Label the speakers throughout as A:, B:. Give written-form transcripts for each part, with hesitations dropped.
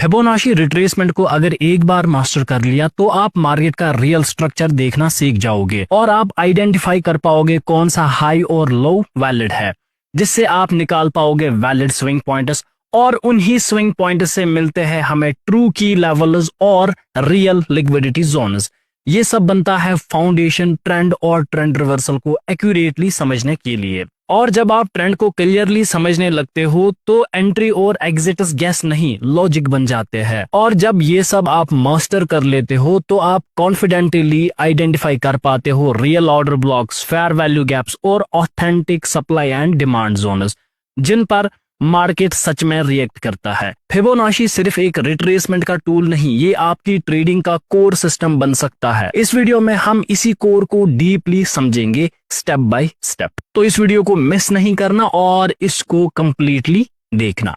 A: Fibonacci retracement को अगर एक बार मास्टर कर लिया तो आप मार्केट का रियल स्ट्रक्चर देखना सीख जाओगे और आप आइडेंटिफाई कर पाओगे कौन सा हाई और लो वैलिड है, जिससे आप निकाल पाओगे वैलिड स्विंग पॉइंट्स और उन्हीं स्विंग पॉइंट से मिलते हैं हमें ट्रू की लेवल्स और रियल लिक्विडिटी जोन्स। ये सब बनता है फाउंडेशन ट्रेंड और ट्रेंड रिवर्सल को एक्यूरेटली समझने के लिए। और जब आप ट्रेंड को क्लियरली समझने लगते हो तो एंट्री और एग्जिट्स गैस नहीं लॉजिक बन जाते हैं। और जब ये सब आप मास्टर कर लेते हो तो आप कॉन्फिडेंटली आइडेंटिफाई कर पाते हो real order blocks, fair value gaps और authentic supply and demand zones जिन पर मार्केट सच में रिएक्ट करता है। फिबोनाची सिर्फ एक रिट्रेसमेंट का टूल नहीं, ये आपकी ट्रेडिंग का कोर सिस्टम बन सकता है। इस वीडियो में हम इसी कोर को डीपली समझेंगे स्टेप बाय स्टेप, तो इस वीडियो को मिस नहीं करना और इसको कंप्लीटली देखना।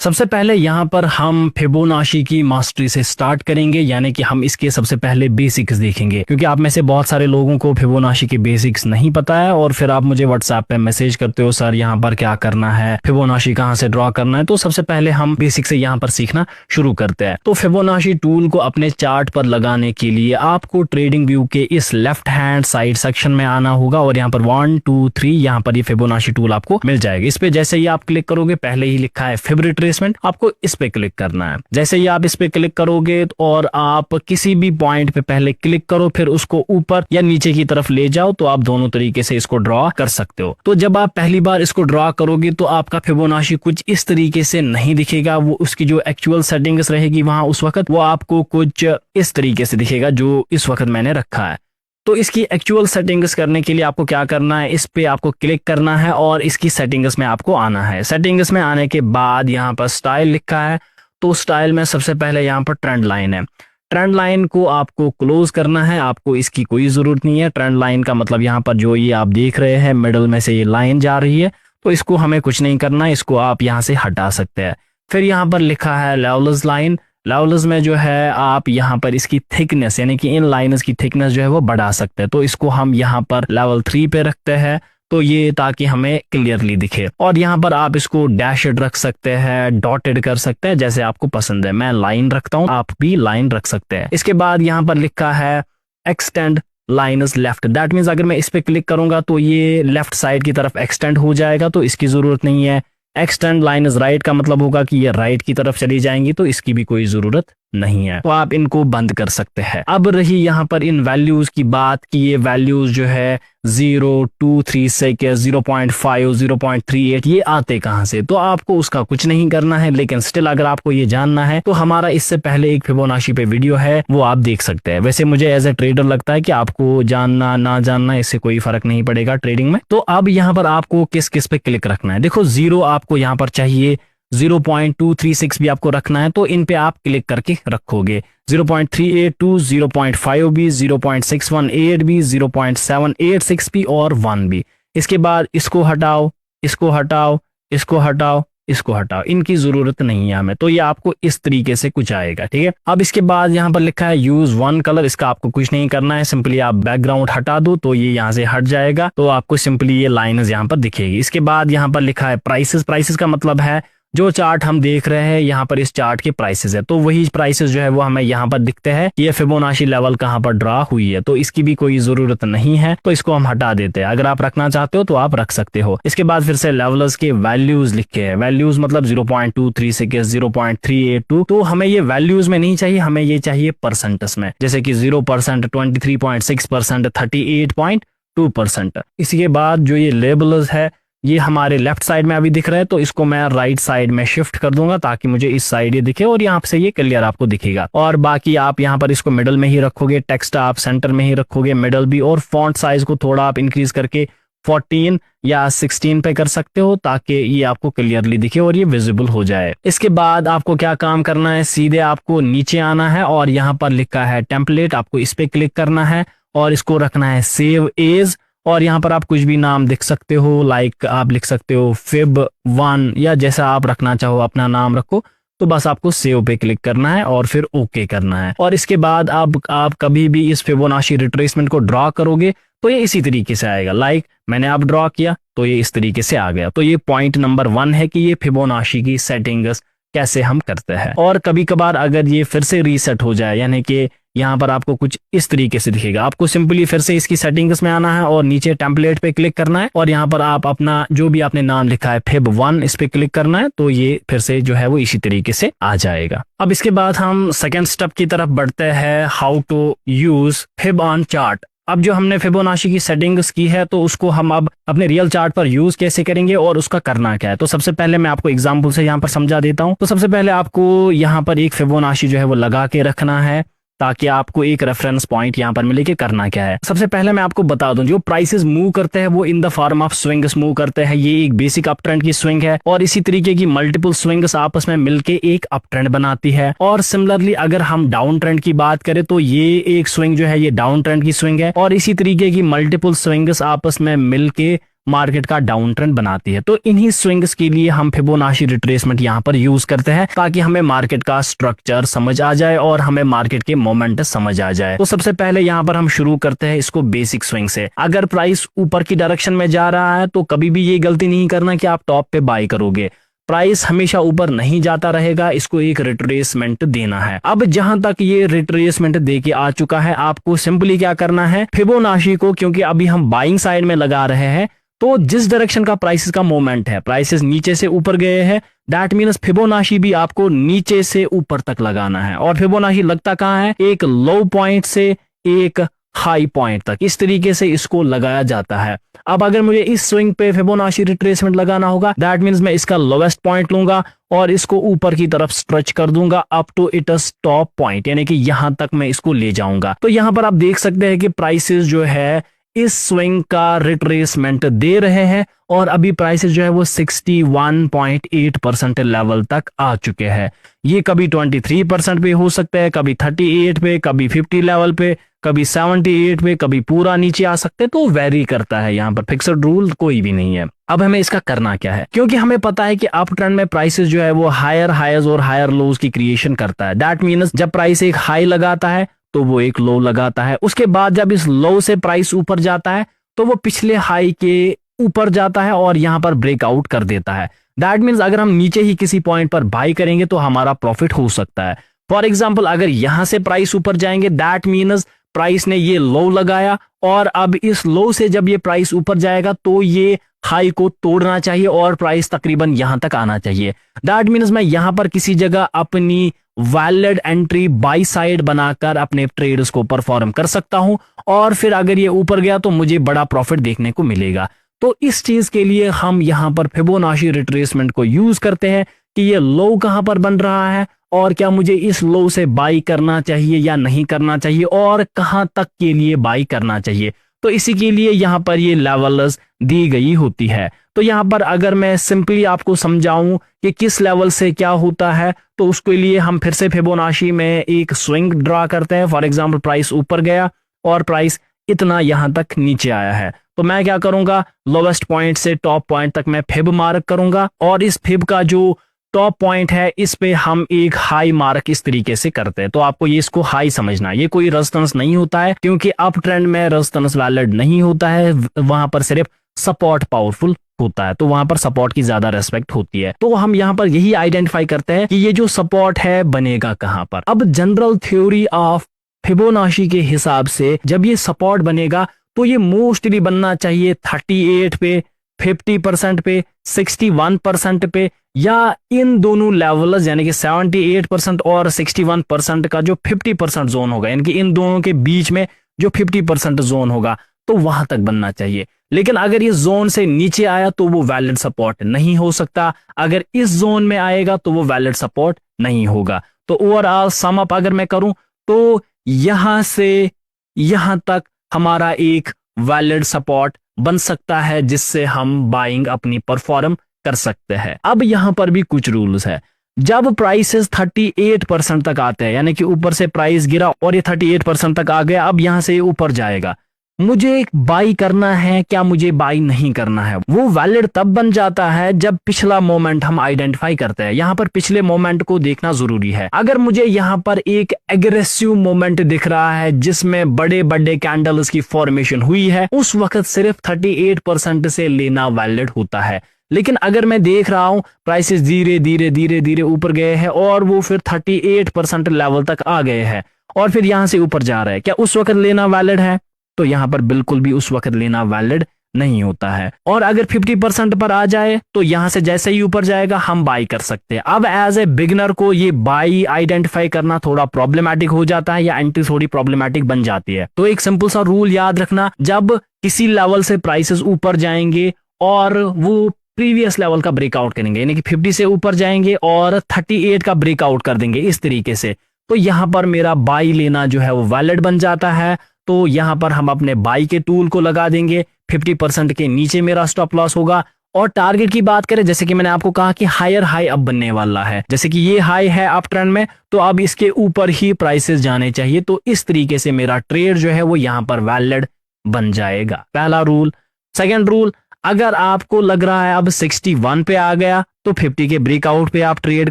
A: सबसे पहले यहाँ पर हम फिबोनाची की मास्टरी से स्टार्ट करेंगे, यानी कि हम इसके सबसे पहले बेसिक्स देखेंगे, क्योंकि आप में से बहुत सारे लोगों को फिबोनाची के बेसिक्स नहीं पता है और फिर आप मुझे व्हाट्सएप पे मैसेज करते हो सर यहाँ पर क्या करना है, फिबोनाची कहाँ से ड्रॉ करना है। तो सबसे पहले हम बेसिक से यहाँ पर सीखना शुरू करते हैं। तो फिबोनाची टूल को अपने चार्ट पर लगाने के लिए आपको ट्रेडिंग व्यू के इस लेफ्ट हैंड साइड सेक्शन में आना होगा और यहाँ पर 1 2 3 यहाँ पर ये फिबोनाची टूल आपको मिल जाएगा। इस पे जैसे ही आप क्लिक करोगे, पहले ही लिखा है फिब रिट्रेसमेंट, आपको इस पे क्लिक करना है। जैसे ही आप इस पे क्लिक करोगे और आप किसी भी पॉइंट पे पहले क्लिक करो, फिर उसको ऊपर या नीचे की तरफ ले जाओ, तो आप दोनों तरीके से इसको ड्रॉ कर सकते हो। तो जब आप पहली बार इसको ड्रॉ करोगे तो आपका फिबोनाची कुछ इस तरीके से नहीं दिखेगा, वो उसकी जो एक्चुअल सेटिंग्स रहेगी वहां उस वक्त वो आपको कुछ इस तरीके से दिखेगा जो इस वक्त मैंने रखा है। तो इसकी एक्चुअल सेटिंग्स करने के लिए आपको क्या करना है, इस पे आपको क्लिक करना है और इसकी सेटिंग्स में आपको आना है। सेटिंग्स में आने के बाद यहाँ पर स्टाइल लिखा है, तो स्टाइल में सबसे पहले यहाँ पर ट्रेंड लाइन है। ट्रेंड लाइन को आपको क्लोज करना है, आपको इसकी कोई जरूरत नहीं है। ट्रेंड लाइन का मतलब यहाँ पर जो ये आप देख रहे हैं मिडल में से ये लाइन जा रही है, तो इसको हमें कुछ नहीं करना है, इसको आप यहाँ से हटा सकते हैं। फिर यहाँ पर लिखा है लेवल्स लाइन। लेवल्स में जो है आप यहाँ पर इसकी थिकनेस यानी कि इन लाइन्स की थिकनेस जो है वो बढ़ा सकते हैं, तो इसको हम यहाँ पर लेवल 3 पे रखते हैं, तो ये ताकि हमें क्लियरली दिखे। और यहाँ पर आप इसको डैशड रख सकते हैं, डॉटेड कर सकते हैं, जैसे आपको पसंद है। मैं लाइन रखता हूँ, आप भी लाइन रख सकते हैं। इसके बाद यहाँ पर लिखा है extend lines left, that means अगर मैं इस पे क्लिक करूंगा तो ये लेफ्ट साइड की तरफ एक्सटेंड हो जाएगा, तो इसकी जरूरत नहीं है। एक्सटेंड लाइन इज राइट का मतलब होगा कि ये राइट की तरफ चली जाएंगी, तो इसकी भी कोई जरूरत नहीं है, तो आप इनको बंद कर सकते हैं। अब रही यहाँ पर इन वैल्यूज की बात कि ये वैल्यूज जो है 0, 2, 3 सेकेंड, 0.5, 0.38 ये आते कहाँ से, तो आपको उसका कुछ नहीं करना है। लेकिन स्टिल अगर आपको ये जानना है तो हमारा इससे पहले एक फिबोनाची पे वीडियो है, वो आप देख सकते हैं। वैसे मुझे एज ए ट्रेडर लगता है कि आपको जानना ना जानना इससे कोई फर्क नहीं पड़ेगा ट्रेडिंग में। तो अब यहाँ पर आपको किस किस पे क्लिक रखना है, देखो 0 आपको यहाँ पर चाहिए, 0.236 भी आपको रखना है, तो इन पे आप क्लिक करके रखोगे। 0.382, 0.5 भी, 0.618 भी, 0.786 भी और 1 भी। इसके बाद इसको हटाओ, इसको हटाओ, इसको हटाओ, इसको हटाओ, इनकी जरूरत नहीं है हमें। तो ये आपको इस तरीके से कुछ आएगा, ठीक है। अब इसके बाद यहाँ पर लिखा है यूज वन कलर, इसका आपको कुछ नहीं करना है, सिंपली आप बैकग्राउंड हटा दो तो ये यहाँ से हट जाएगा, तो आपको सिंपली ये लाइन्स यहाँ पर दिखेगी। इसके बाद यहाँ पर लिखा है प्राइसेस। प्राइसेस का मतलब है जो चार्ट हम देख रहे हैं यहाँ पर इस चार्ट के प्राइसेस है, तो वही प्राइसेस जो है वो हमें यहाँ पर दिखते हैं। ये फिबोनाची लेवल कहाँ पर ड्रा हुई है, तो इसकी भी कोई जरूरत नहीं है, तो इसको हम हटा देते हैं। अगर आप रखना चाहते हो तो आप रख सकते हो। इसके बाद फिर से लेवल्स के वैल्यूज लिखे हैं। वैल्यूज मतलब 0.236, 0.382, तो हमें ये वैल्यूज में नहीं चाहिए, हमें ये चाहिए परसेंटेज में, जैसे कि 0%, 23.6%, 38.2%। इसके बाद जो ये लेबल्स है ये हमारे लेफ्ट साइड में अभी दिख रहा है, तो इसको मैं राइट साइड में शिफ्ट कर दूंगा ताकि मुझे इस साइड ये दिखे और यहाँ से ये क्लियर आपको दिखेगा। और बाकी आप यहाँ पर इसको मिडल में ही रखोगे, टेक्स्ट आप सेंटर में ही रखोगे, मिडल भी, और फॉन्ट साइज को थोड़ा आप इंक्रीज करके 14 या 16 पे कर सकते हो ताकि ये आपको क्लियरली दिखे और ये विजिबल हो जाए। इसके बाद आपको क्या काम करना है, सीधे आपको नीचे आना है और यहाँ पर लिखा है टेम्पलेट, आपको इस पे क्लिक करना है और इसको रखना है सेव एज, और यहाँ पर आप कुछ भी नाम लिख सकते हो, लाइक आप लिख सकते हो fib1 या जैसा आप रखना चाहो अपना नाम रखो। तो बस आपको सेव पे क्लिक करना है और फिर ओके करना है। और इसके बाद आप कभी भी इस फिबोनाची रिट्रेसमेंट को ड्रॉ करोगे तो ये इसी तरीके से आएगा। लाइक मैंने आप ड्रॉ किया तो ये इस तरीके से आ गया। तो ये पॉइंट नंबर 1 है कि ये फिबोनाची की सेटिंग्स कैसे हम करते हैं। और कभी कभार अगर ये फिर से रीसेट हो जाए, यानी कि यहाँ पर आपको कुछ इस तरीके से दिखेगा, आपको सिंपली फिर से इसकी सेटिंग्स में आना है और नीचे टेम्पलेट पे क्लिक करना है और यहाँ पर आप अपना जो भी आपने नाम लिखा है Fib1 इस पे क्लिक करना है, तो ये फिर से जो है वो इसी तरीके से आ जाएगा। अब इसके बाद हम सेकेंड स्टेप की तरफ बढ़ते हैं, how to use fib on chart. अब जो हमने फिबोनाची की सेटिंग्स की है तो उसको हम अब अपने रियल चार्ट पर यूज कैसे करेंगे और उसका करना क्या है। तो सबसे पहले मैं आपको एग्जांपल से यहाँ पर समझा देता हूँ। तो सबसे पहले आपको यहाँ पर एक फिबोनाची जो है वो लगा के रखना है ताकि आपको एक रेफरेंस पॉइंट यहाँ पर मिले कि करना क्या है। सबसे पहले मैं आपको बता दूं, जो प्राइसेस मूव करते हैं वो in the form of swings move करते हैं। ये एक बेसिक अप ट्रेंड की स्विंग है और इसी तरीके की मल्टीपल स्विंग्स आपस में मिलके एक अप ट्रेंड बनाती है। और सिमिलरली अगर हम डाउन ट्रेंड की बात करें तो ये एक स्विंग जो है ये डाउन ट्रेंड की स्विंग है और इसी तरीके की मल्टीपल स्विंग्स आपस में मिलके मार्केट का डाउन ट्रेंड बनाती है। तो इन्हीं स्विंग्स के लिए हम फिबोनाची रिट्रेसमेंट यहाँ पर यूज करते हैं ताकि हमें मार्केट का स्ट्रक्चर समझ आ जाए और हमें मार्केट के मोमेंट समझ आ जाए। तो सबसे पहले यहाँ पर हम शुरू करते हैं इसको बेसिक स्विंग से। अगर प्राइस ऊपर की डायरेक्शन में जा रहा है तो कभी भी ये गलती नहीं करना कि आप टॉप पे बाय करोगे। प्राइस हमेशा ऊपर नहीं जाता रहेगा, इसको एक रिट्रेसमेंट देना है। अब जहां तक ये रिट्रेसमेंट दे के आ चुका है, आपको सिंपली क्या करना है, फिबोनाची को, क्योंकि अभी हम बाइंग साइड में लगा रहे हैं, तो जिस डायरेक्शन का प्राइसेस का मोमेंट है, प्राइसेस नीचे से ऊपर गए हैं, दैट मीन्स फिबोनाची भी आपको नीचे से ऊपर तक लगाना है। और फिबोनाची लगता कहाँ है, एक लो पॉइंट से एक हाई पॉइंट तक, इस तरीके से इसको लगाया जाता है। अब अगर मुझे इस स्विंग पे फिबोनाची रिट्रेसमेंट लगाना होगा, दैट मीन्स मैं इसका लोवेस्ट पॉइंट लूंगा और इसको ऊपर की तरफ स्ट्रेच कर दूंगा up to its top point, यानी कि यहां तक मैं इसको ले जाऊंगा। तो यहां पर आप देख सकते हैं कि प्राइसेस जो है इस स्विंग का रिट्रेसमेंट दे रहे हैं और अभी प्राइसेस जो है वो 61.8% लेवल तक आ चुके हैं। ये कभी 23% पे हो सकता है, कभी 38 पे, कभी 50 लेवल पे, कभी 78 पे, कभी पूरा नीचे आ सकते हैं। तो वेरी करता है, यहाँ पर फिक्स्ड रूल कोई भी नहीं है। अब हमें इसका करना क्या है, क्योंकि हमें पता है कि अप ट्रेंड में प्राइसेस जो है वो हायर हाईज और हायर लोज की क्रिएशन करता है। दैट मीन्स जब प्राइस एक हाई लगाता है तो वो एक लो लगाता है, उसके बाद जब इस लो से प्राइस ऊपर जाता है तो वो पिछले हाई के ऊपर जाता है और यहां पर ब्रेकआउट कर देता है। दैट मीन्स अगर हम नीचे ही किसी पॉइंट पर बाई करेंगे तो हमारा प्रॉफिट हो सकता है। फॉर एग्जांपल अगर यहां से प्राइस ऊपर जाएंगे, दैट मीन्स प्राइस ने ये लो लगाया और अब इस लो से जब ये प्राइस ऊपर जाएगा तो ये हाई को तोड़ना चाहिए और प्राइस तकरीबन यहां तक आना चाहिए। दैट मीन्स मैं यहां पर किसी जगह अपनी वैलिड एंट्री बाई साइड बनाकर अपने ट्रेड्स को परफॉर्म कर सकता हूं और फिर अगर ये ऊपर गया तो मुझे बड़ा प्रॉफिट देखने को मिलेगा। तो इस चीज के लिए हम यहां पर फिबोनाची रिट्रेसमेंट को यूज करते हैं कि ये लो कहां पर बन रहा है और क्या मुझे इस लो से बाई करना चाहिए या नहीं करना चाहिए और कहां तक के लिए बाई करना चाहिए। तो इसी के लिए यहाँ पर ये लेवल्स दी गई होती है। तो यहाँ पर अगर मैं सिंपली आपको समझाऊं कि किस लेवल से क्या होता है, तो उसके लिए हम फिर से फिबोनाची में एक स्विंग ड्रा करते हैं। फॉर एग्जांपल प्राइस ऊपर गया और प्राइस इतना यहाँ तक नीचे आया है, तो मैं क्या करूंगा, लोवेस्ट पॉइंट से टॉप पॉइंट तक मैं फिब मार्क करूंगा और इस फिब का जो टॉप पॉइंट है इस पे हम एक हाई मार्क इस तरीके से करते हैं। तो आपको ये इसको हाई समझना है, ये कोई रेजिस्टेंस नहीं होता है क्योंकि अप ट्रेंड में रेजिस्टेंस वैलिड नहीं होता है, वहां पर सिर्फ सपोर्ट पावरफुल होता है, तो वहां पर सपोर्ट की ज्यादा रेस्पेक्ट होती है। तो हम यहाँ पर यही आइडेंटिफाई करते हैं कि ये जो सपोर्ट है बनेगा कहां पर। अब जनरल थ्योरी ऑफ फिबोनाची के हिसाब से जब ये सपोर्ट बनेगा तो ये मोस्टली बनना चाहिए 38 पे, 50% पे, 61% पे, या इन दोनों लेवल्स यानी कि 78% और 61% का जो 50% जोन होगा, यानी कि इन दोनों के बीच में जो 50% जोन होगा तो वहां तक बनना चाहिए। लेकिन अगर ये जोन से नीचे आया तो वो वैलिड सपोर्ट नहीं हो सकता, अगर इस जोन में आएगा तो वो वैलिड सपोर्ट नहीं होगा। तो ओवरऑल सम अप अगर मैं करूं तो यहां से यहां तक हमारा एक वैलिड सपोर्ट बन सकता है जिससे हम बाइंग अपनी परफॉर्म कर सकते हैं। अब यहां पर भी कुछ रूल्स है। जब प्राइसेस 38% तक आते हैं, यानी कि ऊपर से प्राइस गिरा और ये 38% तक आ गया, अब यहां से ऊपर जाएगा, मुझे बाई करना है क्या मुझे बाई नहीं करना है, वो वैलिड तब बन जाता है जब पिछला मोमेंट हम आइडेंटिफाई करते हैं। यहाँ पर पिछले मोमेंट को देखना जरूरी है। अगर मुझे यहाँ पर एक एग्रेसिव मोमेंट दिख रहा है जिसमें बड़े बड़े कैंडल्स की फॉर्मेशन हुई है, उस वक्त सिर्फ 38% से लेना वैलिड होता है। लेकिन अगर मैं देख रहा हूं प्राइसेस धीरे धीरे धीरे धीरे ऊपर गए हैं और वो फिर 38% लेवल तक आ गए हैं और फिर यहां से ऊपर जा रहा है, क्या उस वक्त लेना वैलिड है? तो यहां पर बिल्कुल भी उस वक्त लेना वैलिड नहीं होता है। और अगर 50% पर आ जाए तो यहां से जैसे ही ऊपर जाएगा हम बाई कर सकते हैं। अब एज ए बिगनर को ये बाई आइडेंटिफाई करना थोड़ा प्रॉब्लमेटिक हो जाता है या एंट्री थोड़ी प्रॉब्लमेटिक बन जाती है। तो एक सिंपल सा रूल याद रखना, जब किसी लेवल से प्राइसेस ऊपर जाएंगे और वो प्रीवियस लेवल का ब्रेकआउट करेंगे, यानी कि 50 से ऊपर जाएंगे और 38 का ब्रेकआउट कर देंगे इस तरीके से, तो यहां पर मेरा बाई लेना जो है वो वैलिड बन जाता है। तो यहां पर हम अपने बाई के टूल को लगा देंगे, 50% के नीचे मेरा स्टॉप लॉस होगा। और टारगेट की बात करें, जैसे कि मैंने आपको कहा कि हायर हाई अब बनने वाला है, जैसे कि ये हाई है अप ट्रेंड में, तो अब इसके ऊपर ही प्राइसेस जाने चाहिए। तो इस तरीके से मेरा ट्रेड जो है वो यहां पर वैलिड बन जाएगा, पहला रूल। सेकेंड रूल, अगर आपको लग रहा है अब 61 पे आ गया तो 50 के ब्रेकआउट पे आप ट्रेड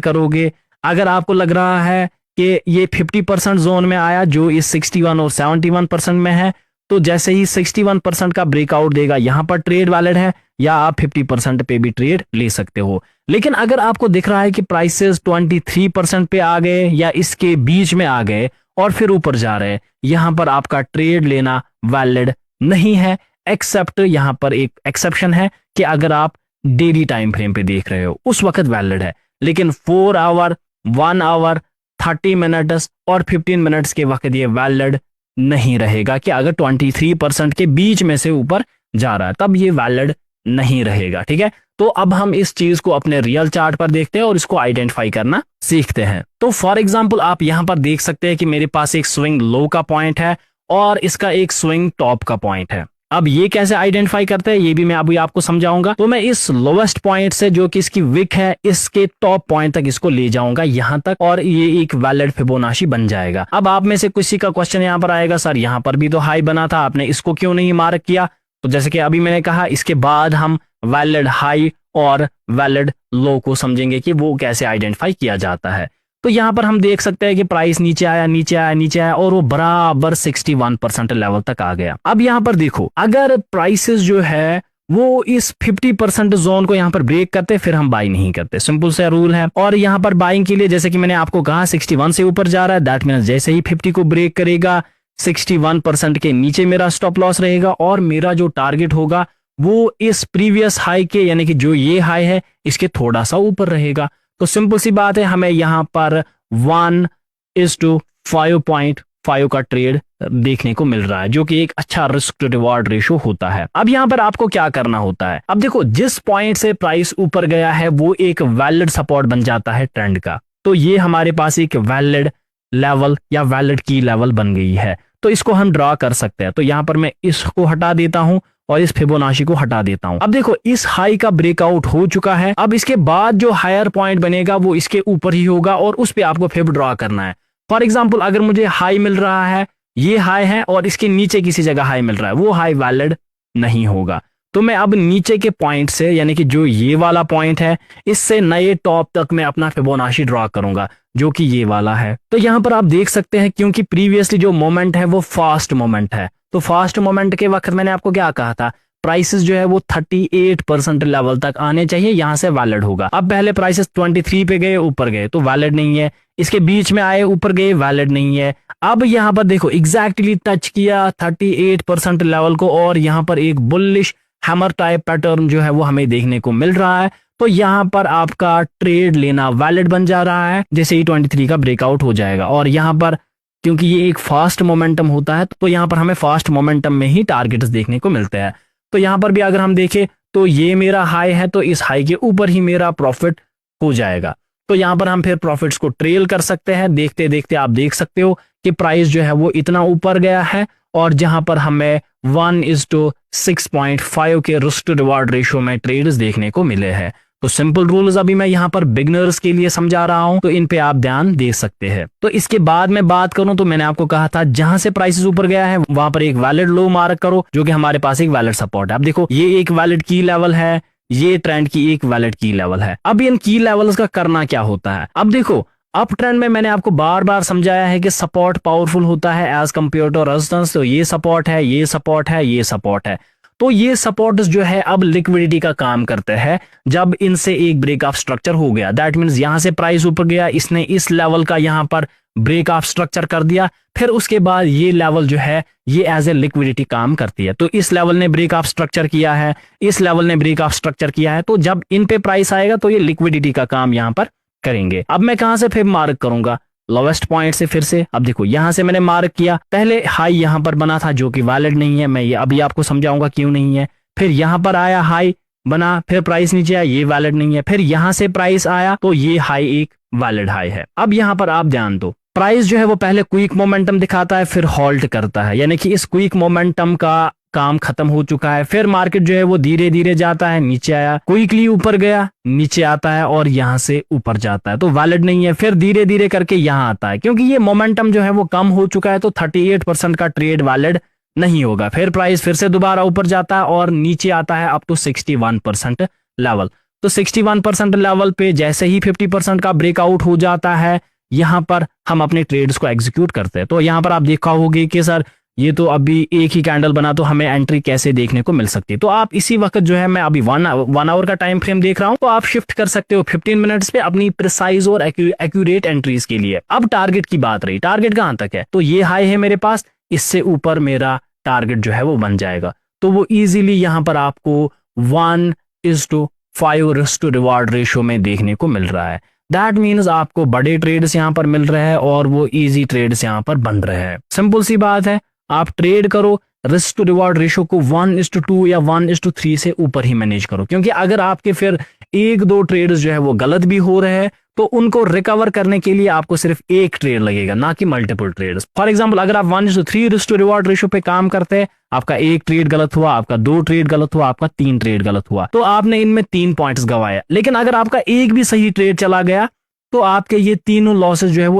A: करोगे। अगर आपको लग रहा है कि ये 50% जोन में आया जो इस 61 और 71% में है, तो जैसे ही 61% का ब्रेकआउट देगा यहां पर ट्रेड वैलिड है, या आप 50% पे भी ट्रेड ले सकते हो। लेकिन अगर आपको दिख रहा है कि प्राइसेस 23% पे आ गए या इसके बीच में आ गए और फिर ऊपर जा रहे हैं, यहां पर आपका ट्रेड लेना वैलिड नहीं है। एक्सेप्ट यहां पर एक एक्सेप्शन है कि अगर आप डेली टाइम फ्रेम पे देख रहे हो उस वक्त वैलिड है, लेकिन 4 आवर, 1 आवर, 30 मिनट्स और 15 मिनट्स के वक्त ये वैलिड नहीं रहेगा। कि अगर 23% के बीच में से ऊपर जा रहा है तब ये वैलिड नहीं रहेगा। ठीक है, तो अब हम इस चीज को अपने रियल चार्ट पर देखते हैं और इसको आइडेंटिफाई करना सीखते हैं। तो फॉर एग्जांपल आप यहां पर देख सकते हैं कि मेरे पास एक स्विंग लो का पॉइंट है और इसका एक स्विंग टॉप का पॉइंट है। अब ये कैसे आइडेंटिफाई करते हैं ये भी मैं अभी आपको समझाऊंगा। तो मैं इस लोवेस्ट पॉइंट से, जो कि इसकी विक है, इसके टॉप पॉइंट तक इसको ले जाऊंगा यहां तक, और ये एक वैलिड फिबोनाची बन जाएगा। अब आप में से किसी का क्वेश्चन यहां पर आएगा, सर यहां पर भी तो हाई बना था, आपने इसको क्यों नहीं मार्क किया? तो जैसे कि अभी मैंने कहा, इसके बाद हम वैलिड हाई और वैलिड लो को समझेंगे कि वो कैसे आइडेंटिफाई किया जाता है। तो यहां पर हम देख सकते हैं कि प्राइस नीचे आया नीचे आया नीचे आया और वो बराबर 61% लेवल तक आ गया। अब यहां पर देखो, अगर प्राइसेस जो है वो इस 50% जोन को यहां पर ब्रेक करते, फिर हम बाई नहीं करते, सिंपल सा रूल है। और यहां पर बाइंग के लिए, जैसे कि मैंने आपको कहा, 61 से ऊपर जा रहा है, दैट मीन्स जैसे ही 50 को ब्रेक करेगा 61% के नीचे मेरा स्टॉप लॉस रहेगा और मेरा जो टारगेट होगा वो इस प्रीवियस हाई के, यानी कि जो ये हाई है, इसके थोड़ा सा ऊपर रहेगा। तो सिंपल सी बात है, हमें यहां पर 1:5.5 का ट्रेड देखने को मिल रहा है, जो कि एक अच्छा रिस्क टू रिवॉर्ड रेशो होता है। अब यहां पर आपको क्या करना होता है, अब देखो, जिस पॉइंट से प्राइस ऊपर गया है वो एक वैलिड सपोर्ट बन जाता है ट्रेंड का। तो ये हमारे पास एक वैलिड लेवल या वैलिड की लेवल बन गई है, तो इसको हम ड्रॉ कर सकते हैं। तो यहां पर मैं इसको हटा देता हूं और इस फिबोनाची को हटा देता हूं। अब देखो, इस हाई का ब्रेकआउट हो चुका है, अब इसके बाद जो हायर पॉइंट बनेगा वो इसके ऊपर ही होगा और उस पे आपको फिब ड्रॉ करना है। फॉर एग्जांपल, अगर मुझे हाई मिल रहा है, ये हाई है और इसके नीचे किसी जगह हाई मिल रहा है, वो हाई वैलिड नहीं होगा। तो मैं अब नीचे के पॉइंट से, यानी कि जो ये वाला पॉइंट है, इससे नए टॉप तक मैं अपना फिबोनाची ड्रॉ करूंगा, जो कि ये वाला है। तो यहां पर आप देख सकते हैं, क्योंकि प्रीवियसली जो मोमेंट है वो फास्ट मोमेंट है, तो फास्ट मोमेंट के वक्त मैंने आपको क्या कहा था, प्राइसेस जो है वो 38% लेवल तक आने चाहिए, यहां से वैलिड होगा। अब पहले प्राइसेस 23 पे गए, ऊपर गए, तो वैलिड नहीं है। इसके बीच में आए, ऊपर गए, वैलिड नहीं है। अब यहां पर देखो, एग्जैक्टली टच किया 38% लेवल को और यहां पर एक बुलिश हैमर टाइप पैटर्न जो है वो हमें देखने को मिल रहा है। तो यहां पर आपका ट्रेड लेना वैलिड बन जा रहा है जैसे ही 23 का ब्रेकआउट हो जाएगा। और यहां पर क्योंकि ये एक फास्ट मोमेंटम होता है, तो यहां पर हमें फास्ट मोमेंटम में ही टारगेट्स देखने को मिलते हैं। तो यहां पर भी अगर हम देखें तो ये मेरा हाई है, तो इस हाई के ऊपर ही मेरा प्रॉफिट हो जाएगा। तो यहां पर हम फिर प्रॉफिट्स को ट्रेल कर सकते हैं। देखते देखते आप देख सकते हो कि प्राइस जो है वो इतना ऊपर गया है और जहां पर हमें 1:6.5 के रिस्क टू रिवॉर्ड रेशियो में ट्रेड्स देखने को मिले हैं। तो सिंपल रूल्स अभी मैं यहाँ पर बिगनर्स के लिए समझा रहा हूं, तो इन पे आप ध्यान दे सकते हैं। तो इसके बाद मैं बात करूं तो मैंने आपको कहा था, जहां से प्राइसेस ऊपर गया है वहां पर एक वैलिड लो मार्क करो, जो कि हमारे पास एक वैलिड सपोर्ट है। अब देखो, ये एक वैलिड की लेवल है, ये ट्रेंड की एक वैलिड की लेवल है। अब इन की लेवल्स का करना क्या होता है, अब देखो, अप ट्रेंड में मैंने आपको बार बार समझाया है कि सपोर्ट पावरफुल होता है एज कंपेयर टू रेजिस्टेंस। तो ये सपोर्ट है, ये सपोर्ट है, ये सपोर्ट है। तो ये सपोर्ट्स जो है अब लिक्विडिटी का काम करते हैं। जब इनसे एक ब्रेक ऑफ स्ट्रक्चर हो गया, दैट मीन्स यहां से प्राइस ऊपर गया, इसने इस लेवल का यहां पर ब्रेक ऑफ स्ट्रक्चर कर दिया, फिर उसके बाद ये लेवल जो है ये एज ए लिक्विडिटी काम करती है। तो इस लेवल ने ब्रेक ऑफ स्ट्रक्चर किया है, इस लेवल ने ब्रेक ऑफ स्ट्रक्चर किया है, तो जब इन पे प्राइस आएगा तो ये लिक्विडिटी का काम यहां पर करेंगे। अब मैं कहां से फिर मार्क करूंगा? लोवेस्ट पॉइंट से फिर से। अब देखो यहां से मैंने मार्क किया, पहले हाई यहां पर बना था जो कि वैलिड नहीं है, मैं ये अभी आपको समझाऊंगा क्यों नहीं है। फिर यहां पर आया हाई बना, फिर प्राइस नीचे आया, ये वैलिड नहीं है। फिर यहां से प्राइस आया तो ये हाई एक वैलिड हाई है। अब यहां पर आप ध्यान दो, प्राइस जो है वो पहले क्विक मोमेंटम दिखाता है, फिर हॉल्ट करता है, यानी कि इस क्विक मोमेंटम का काम खत्म हो चुका है। फिर मार्केट जो है वो धीरे धीरे जाता है, नीचे आया, क्विकली ऊपर गया, नीचे आता है और यहां से ऊपर जाता है, तो वैलिड नहीं है। फिर धीरे धीरे करके यहां आता है, क्योंकि ये मोमेंटम जो है वो कम हो चुका है, तो 38% का ट्रेड वैलिड नहीं होगा। फिर प्राइस फिर से दोबारा ऊपर जाता है और नीचे आता है अप टू 61% लेवल। तो 61% लेवल पे जैसे ही 50% का ब्रेकआउट हो जाता है, यहां पर हम अपने ट्रेड्स को एग्जीक्यूट करते हैं। तो यहां पर आप देखा होगी कि सर ये तो अभी एक ही कैंडल बना, तो हमें एंट्री कैसे देखने को मिल सकती है? तो आप इसी वक्त जो है, मैं अभी वन आवर का टाइम फ्रेम देख रहा हूं, तो आप शिफ्ट कर सकते हो 15 मिनट्स पे अपनी प्रिसाइज और एक्यूरेट एंट्रीज के लिए। अब टारगेट की बात रही, टारगेट कहां तक है? तो ये हाई है मेरे पास, इससे ऊपर मेरा टारगेट जो है वो बन जाएगा। तो वो इजीली यहां पर आपको 1:5 रिस्क टू रिवार्ड रेशियो में देखने को मिल रहा है। दैट मीन्स आपको बड़े ट्रेड्स यहां पर मिल रहे हैं और वो इजी ट्रेड्स यहां पर बन रहे हैं। सिंपल सी बात है, आप ट्रेड करो, रिस्क टू रिवार्ड रेशियो को 1:2 या 1:3 से ऊपर ही मैनेज करो, क्योंकि अगर आपके फिर एक दो ट्रेड्स जो है वो गलत भी हो रहे हैं, तो उनको रिकवर करने के लिए आपको सिर्फ एक ट्रेड लगेगा, ना कि मल्टीपल ट्रेड्स। फॉर एग्जांपल, अगर आप 1:3 रिस्क टू रिवार्ड रेशियो पे काम करते हैं, आपका एक ट्रेड गलत हुआ, आपका 2 ट्रेड गलत हुआ, आपका 3 ट्रेड गलत हुआ, तो आपने इनमें 3 पॉइंट्स गंवाए। लेकिन अगर आपका एक भी सही ट्रेड चला गया, तो आपके ये तीनों लॉसेस जो है वो